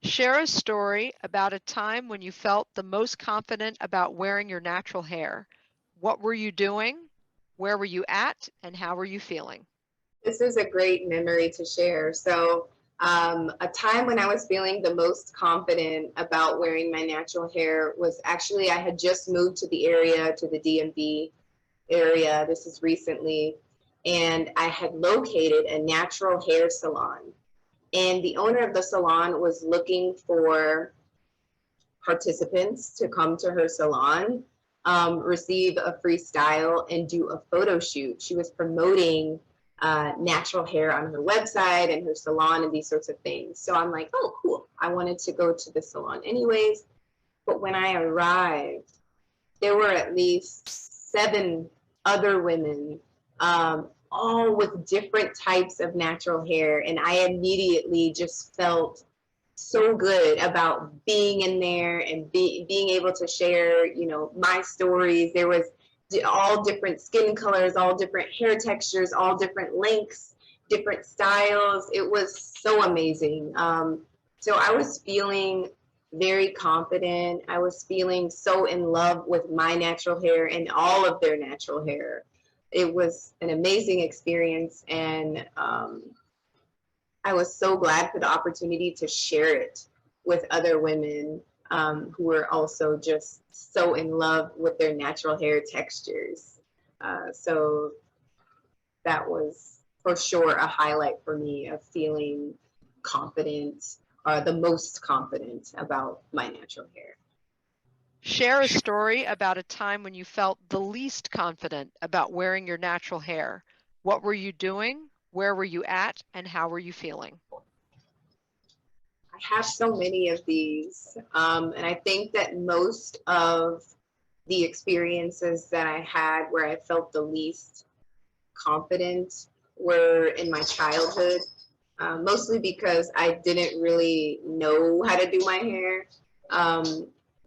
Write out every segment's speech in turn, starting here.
Share a story about a time when you felt the most confident about wearing your natural hair. What were you doing? Where were you at? And how were you feeling? This is a great memory to share. A time when I was feeling the most confident about wearing my natural hair was actually I had just moved to the area, to the DMV area. This is recently. And I had located a natural hair salon. And the owner of the salon was looking for participants to come to her salon, receive a free style, and do a photo shoot. She was promoting natural hair on her website and her salon and these sorts of things. So I'm like, oh, cool. I wanted to go to the salon anyways. But when I arrived, there were at least 7 other women, all with different types of natural hair. And I immediately just felt so good about being in there and being able to share, my stories. There was all different skin colors, all different hair textures, all different lengths, different styles. It was so amazing. So I was feeling very confident. I was feeling so in love with my natural hair and all of their natural hair. It was an amazing experience, and I was so glad for the opportunity to share it with other women who were also just so in love with their natural hair textures. So that was for sure a highlight for me of feeling confident, the most confident about my natural hair. Share a story about a time when you felt the least confident about wearing your natural hair. What were you doing? Where were you at? And how were you feeling? I have so many of these, and I think that most of the experiences that I had where I felt the least confident were in my childhood, mostly because I didn't really know how to do my hair.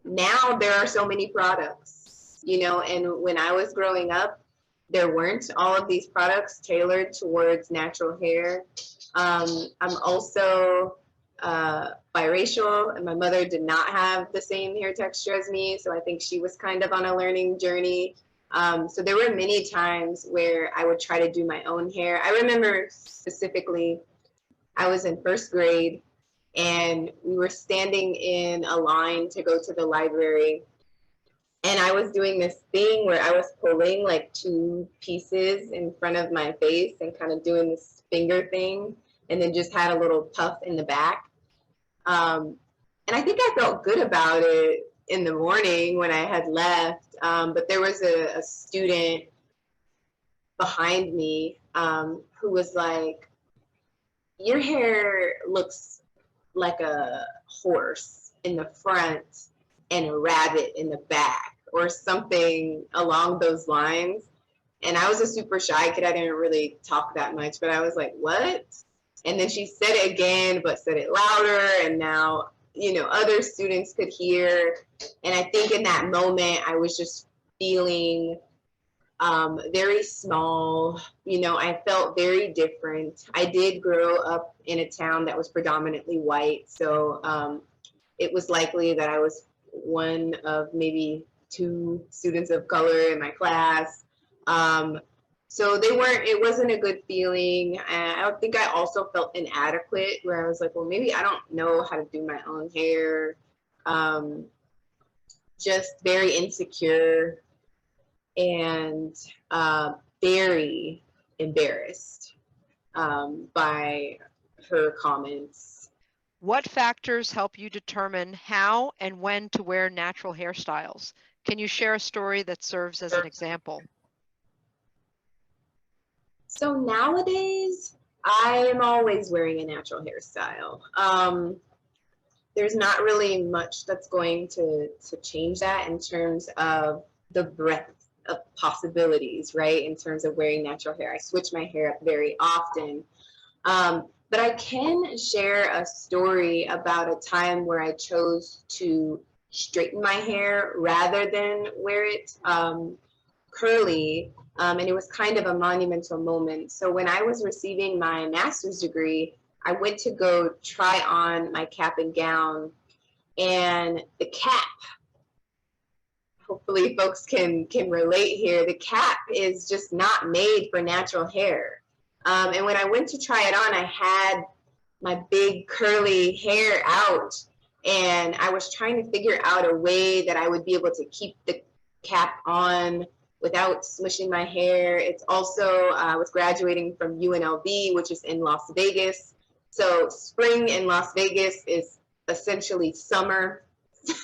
Now there are so many products, and when I was growing up, there weren't all of these products tailored towards natural hair. I'm also biracial, and my mother did not have the same hair texture as me, so I think she was kind of on a learning journey. So there were many times where I would try to do my own hair. I remember specifically, I was in first grade, and we were standing in a line to go to the library. And I was doing this thing where I was pulling like 2 pieces in front of my face and kind of doing this finger thing, and then just had a little puff in the back. And I think I felt good about it in the morning when I had left. But there was a student behind me who was like, your hair looks like a horse in the front and a rabbit in the back, or something along those lines. And I was a super shy kid. I didn't really talk that much, but I was like, what? And then she said it again, but said it louder. And now, other students could hear. And I think in that moment, I was just feeling very small. I felt very different. I did grow up in a town that was predominantly white. So it was likely that I was one of maybe 2 students of color in my class. So it wasn't a good feeling. And I think I also felt inadequate, where I was like, well, maybe I don't know how to do my own hair. Just very insecure, and very embarrassed by her comments. What factors help you determine how and when to wear natural hairstyles? Can you share a story that serves as an example? So nowadays, I am always wearing a natural hairstyle. There's not really much that's going to change that in terms of the breadth of possibilities, right? In terms of wearing natural hair. I switch my hair up very often. But I can share a story about a time where I chose to straighten my hair rather than wear it curly. And it was kind of a monumental moment. So when I was receiving my master's degree, I went to go try on my cap and gown, and the cap, hopefully folks can relate here, the cap is just not made for natural hair. And when I went to try it on, I had my big curly hair out, and I was trying to figure out a way that I would be able to keep the cap on without smushing my hair. It's also, I was graduating from UNLV, which is in Las Vegas. So spring in Las Vegas is essentially summer.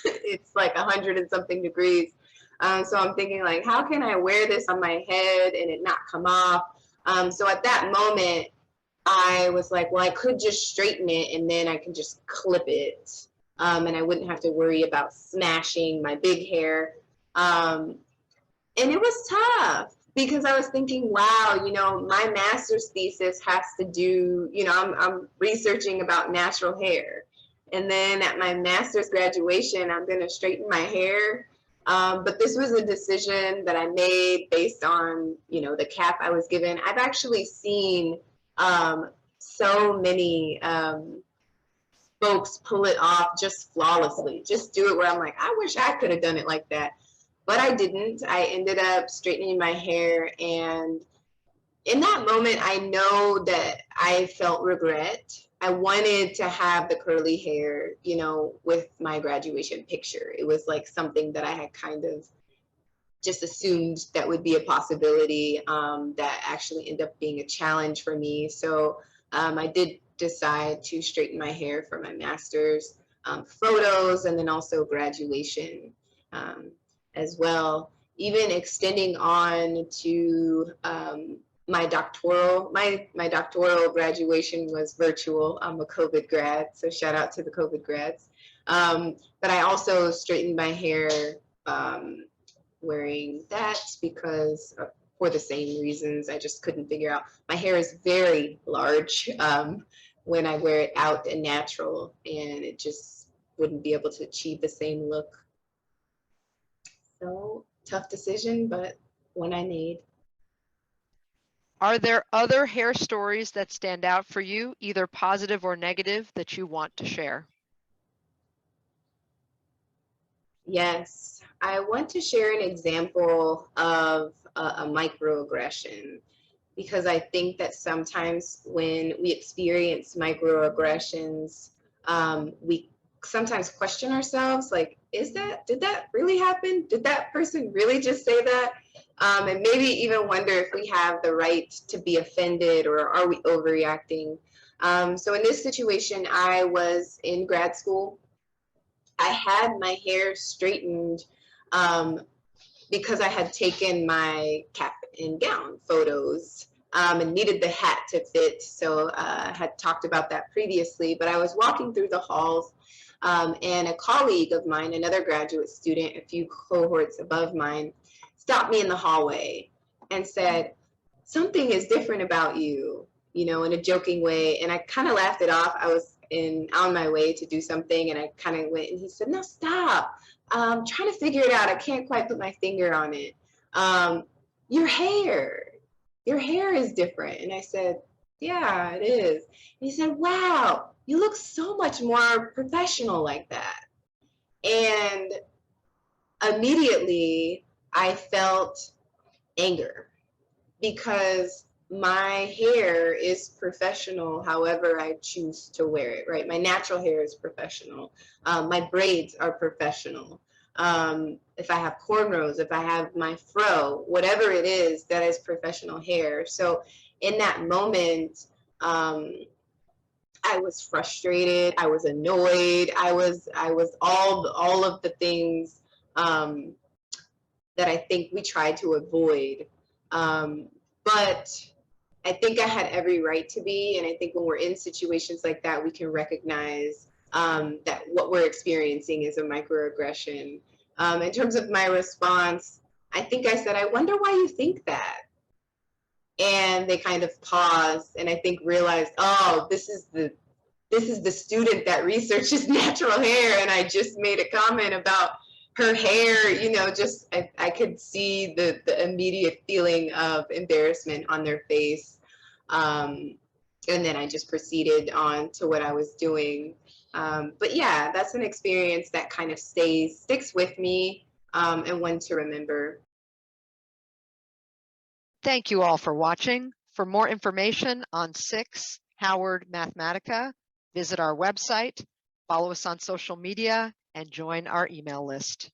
It's like 100 and something degrees. So I'm thinking, like, how can I wear this on my head and it not come off? So at that moment, I was like, well, I could just straighten it and then I can just clip it. And I wouldn't have to worry about smashing my big hair. And it was tough because I was thinking, wow, you know, my master's thesis has to do, you know, I'm researching about natural hair. And then at my master's graduation, I'm going to straighten my hair. But this was a decision that I made based on, you know, the cap I was given. I've actually seen so many folks pull it off just flawlessly, just do it where I'm like, I wish I could have done it like that. But I didn't. I ended up straightening my hair, and in that moment, I know that I felt regret. I wanted to have the curly hair, you know, with my graduation picture. It was like something that I had kind of just assumed that would be a possibility, that actually ended up being a challenge for me. So I did decide to straighten my hair for my master's photos, and then also graduation as well. Even extending on to my doctoral graduation was virtual. I'm a COVID grad, so shout out to the COVID grads. But I also straightened my hair wearing that because for the same reasons. I just couldn't figure out. My hair is very large when I wear it out and natural, and it just wouldn't be able to achieve the same look. So tough decision, but one I made. Are there other hair stories that stand out for you, either positive or negative, that you want to share? Yes, I want to share an example of a microaggression, because I think that sometimes when we experience microaggressions, we sometimes question ourselves, like, did that really happen? Did that person really just say that? And maybe even wonder if we have the right to be offended, or are we overreacting? So in this situation, I was in grad school. I had my hair straightened because I had taken my cap and gown photos and needed the hat to fit. So I had talked about that previously, but I was walking through the halls, and a colleague of mine, another graduate student, a few cohorts above mine, stopped me in the hallway and said, "Something is different about you," you know, in a joking way. And I kind of laughed it off. I was on my way to do something, and I kind of went, and he said, "No, stop. I'm trying to figure it out. I can't quite put my finger on it. Your hair is different." And I said, "Yeah, it is." And he said, "Wow, you look so much more professional like that." And immediately I felt anger, because my hair is professional however I choose to wear it, right? My natural hair is professional. My braids are professional. If I have cornrows, if I have my fro, whatever it is, that is professional hair. So in that moment, I was frustrated, I was annoyed, I was all of the things that I think we try to avoid. But I think I had every right to be, and I think when we're in situations like that, we can recognize that what we're experiencing is a microaggression. In terms of my response, I think I said, "I wonder why you think that." And they kind of paused, and I think realized, oh, this is the student that researches natural hair, and I just made a comment about her hair, you know, just I could see the immediate feeling of embarrassment on their face. and then I just proceeded on to what I was doing. But yeah, that's an experience that kind of sticks with me, and one to remember. Thank you all for watching. For more information on SICSS-Howard Mathematica, visit our website, follow us on social media, and join our email list.